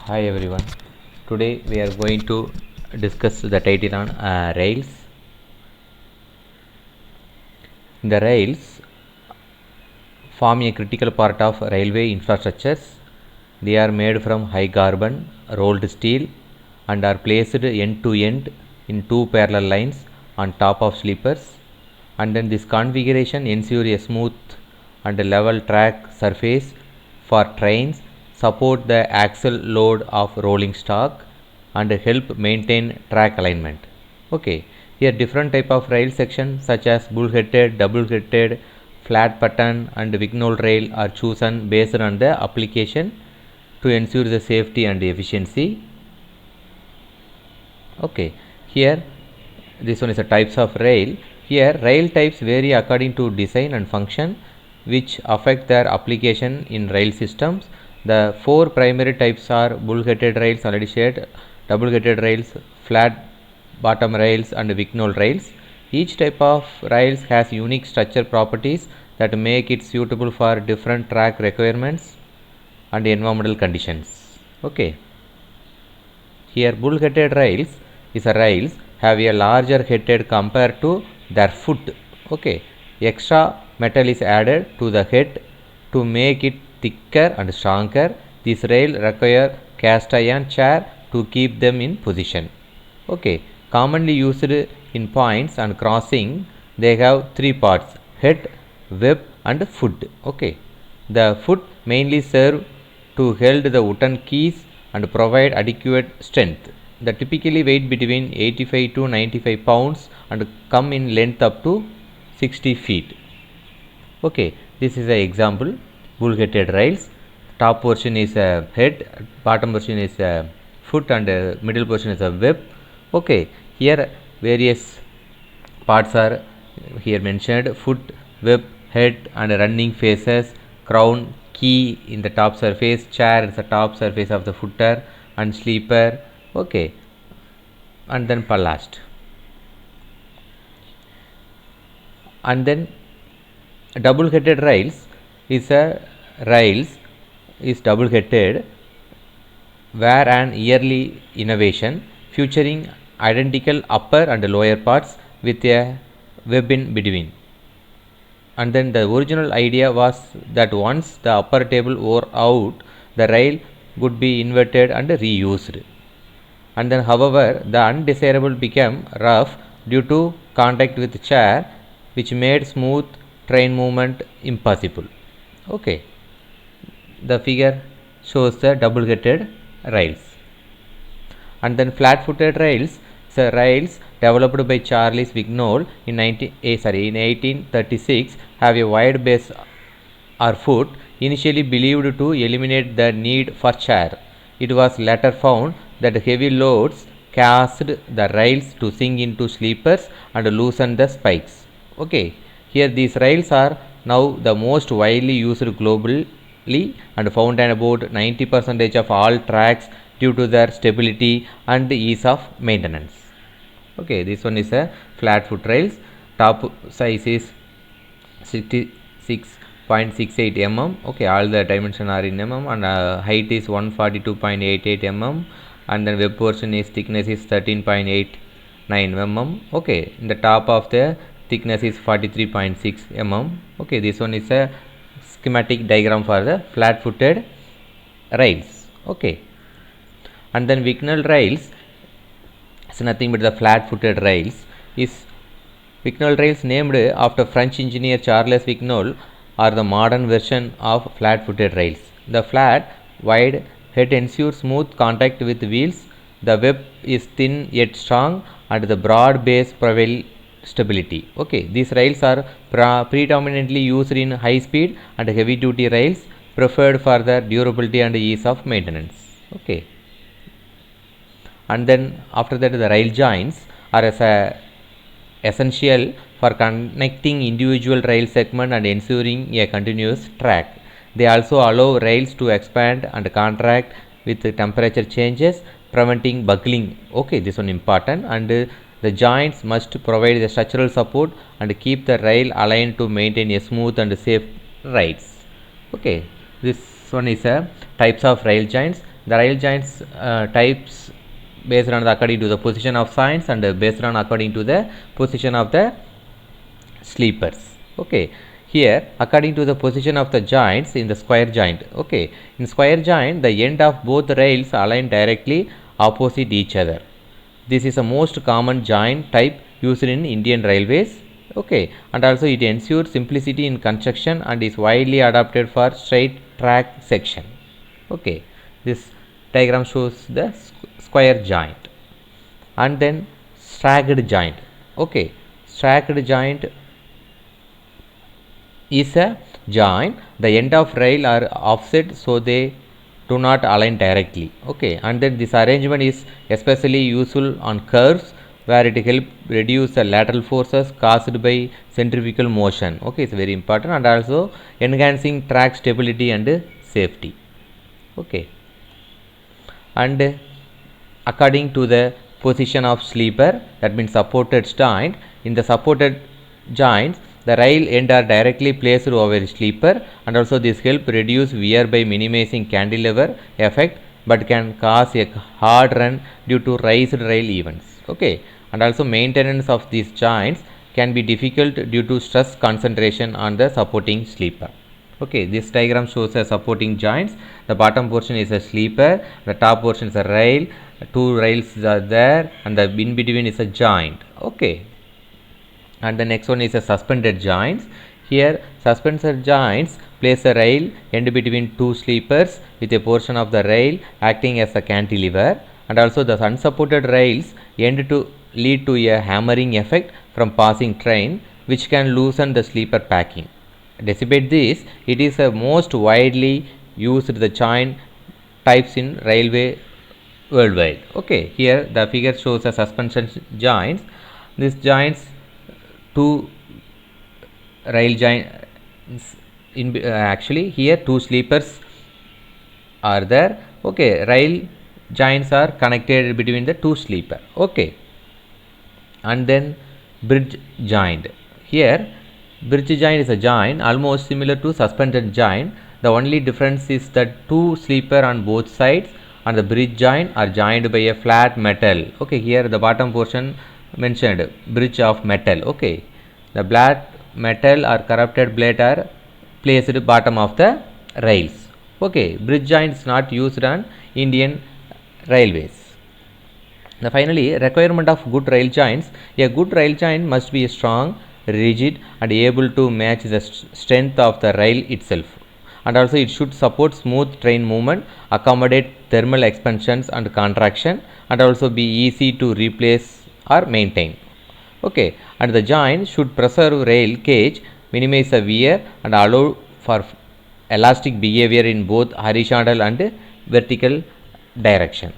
Hi everyone. Today we are going to discuss the title on rails. The rails form a critical part of railway infrastructures. They are made from high carbon rolled steel and are placed end to end in two parallel lines on top of sleepers, and then this configuration ensures a smooth and level track surface for trains, support the axle load of rolling stock, and help maintain track alignment. Okay, here different type of rail sections such as bull-headed, double-headed, flat pattern and Vignol rail are chosen based on the application to ensure the safety and efficiency. Okay, here this one is a types of rail. Here rail types vary according to design and function which affect their application in rail systems. The four primary types are bull-headed rails, already shared, double-headed rails, flat bottom rails and Vignol rails. Each type of rails has unique structure properties that make it suitable for different track requirements and environmental conditions. Okay. Here bull-headed rails is a rails have a larger head compared to their foot. Okay. Extra metal is added to the head to make it thicker and stronger. This rail require cast iron chair to keep them in position. Okay. Commonly used in points and crossing, they have three parts: head, web and foot. Okay. The foot mainly serve to hold the wooden keys and provide adequate strength. They typically weigh between 85 to 95 pounds and come in length up to 60 feet. Okay, this is an example. Bull-headed rails. Top portion is a head, bottom portion is a foot, and middle portion is a web. Okay, here various parts are here mentioned: foot, web, head, and running faces, crown, key in the top surface, chair is the top surface of the footer, and sleeper. Okay, and then ballast, and then double-headed rails is a rails is double-headed were an early innovation featuring identical upper and lower parts with a web in between. And then the original idea was that once the upper table wore out, the rail would be inverted and reused. And then however the undesirable became rough due to contact with chair, which made smooth train movement impossible. Okay, the figure shows the double-headed rails. And then flat-footed rails, so rails developed by Charles Vignol in 1836 have a wide base or foot, initially believed to eliminate the need for chair. It was later found that heavy loads caused the rails to sink into sleepers and loosen the spikes. Okay, here these rails are now the most widely used globally and found in about 90% of all tracks due to their stability and ease of maintenance. Okay, this one is a flat foot rails. Top size is 66.68 mm. Okay, all the dimensions are in mm, and height is 142.88 mm, and then web portion is thickness is 13.89 mm. Okay, in the top of the thickness is 43.6 mm. Okay, this one is a schematic diagram for the flat footed rails. Okay, and then Vignal rails is nothing but the flat footed rails. Is Vignal rails named after French engineer Charles Vignol are the modern version of flat footed rails. The flat wide head ensures smooth contact with wheels. The web is thin yet strong, and the broad base provides stability. Okay, these rails are predominantly used in high speed and heavy duty rails, preferred for their durability and ease of maintenance. Okay, and then after that the rail joints are essential for connecting individual rail segment and ensuring a continuous track. They also allow rails to expand and contract with temperature changes, preventing buckling. Okay, this one important. And the joints must provide the structural support and keep the rail aligned to maintain a smooth and safe rides. Okay, this one is a types of rail joints. The rail joints types based on according to the position of signs and based on according to the position of the sleepers. Okay, here according to the position of the joints in the square joint. Okay, in square joint the end of both rails align directly opposite each other. This is the most common joint type used in Indian railways. Okay, and also it ensures simplicity in construction and is widely adopted for straight track section. Okay, this diagram shows the square joint. And then stacked joint. Okay, stacked joint is a joint. The end of rail are offset so they do not align directly. Okay, and then this arrangement is especially useful on curves where it helps reduce the lateral forces caused by centrifugal motion. Okay, it's very important, and also enhancing track stability and safety. Okay, and according to the position of sleeper, that means supported joint, in the supported joints the rail end are directly placed over sleeper, and also this help reduce wear by minimizing cantilever effect, but can cause a hard run due to raised rail events. Okay, and also maintenance of these joints can be difficult due to stress concentration on the supporting sleeper. Okay, this diagram shows a supporting joints. The bottom portion is a sleeper, the top portion is a rail, two rails are there, and the in between is a joint. Okay, and the next one is a suspended joints. Here suspended joints place a rail end between two sleepers with a portion of the rail acting as a cantilever, and also the unsupported rails end to lead to a hammering effect from passing train, which can loosen the sleeper packing. Despite this, it is a most widely used the joint types in railway worldwide. Okay, here the figure shows a suspension joints. These joints, two rail joints in actually here two sleepers are there. Okay, rail joints are connected between the two sleeper. Okay, and then bridge joint. Here bridge joint is a joint almost similar to suspended joint. The only difference is that two sleeper on both sides and the bridge joint are joined by a flat metal. Okay, here the bottom portion mentioned bridge of metal. Okay, the flat metal or corrupted blade are placed bottom of the rails. Okay, bridge joint is not used on Indian railways. Now finally, requirement of good rail joints. A good rail joint must be strong, rigid, and able to match the strength of the rail itself. And also it should support smooth train movement, accommodate thermal expansions and contraction, and also be easy to replace or maintain. Okay, and the joint should preserve rail cage, minimize the wear, and allow for elastic behavior in both horizontal and vertical direction.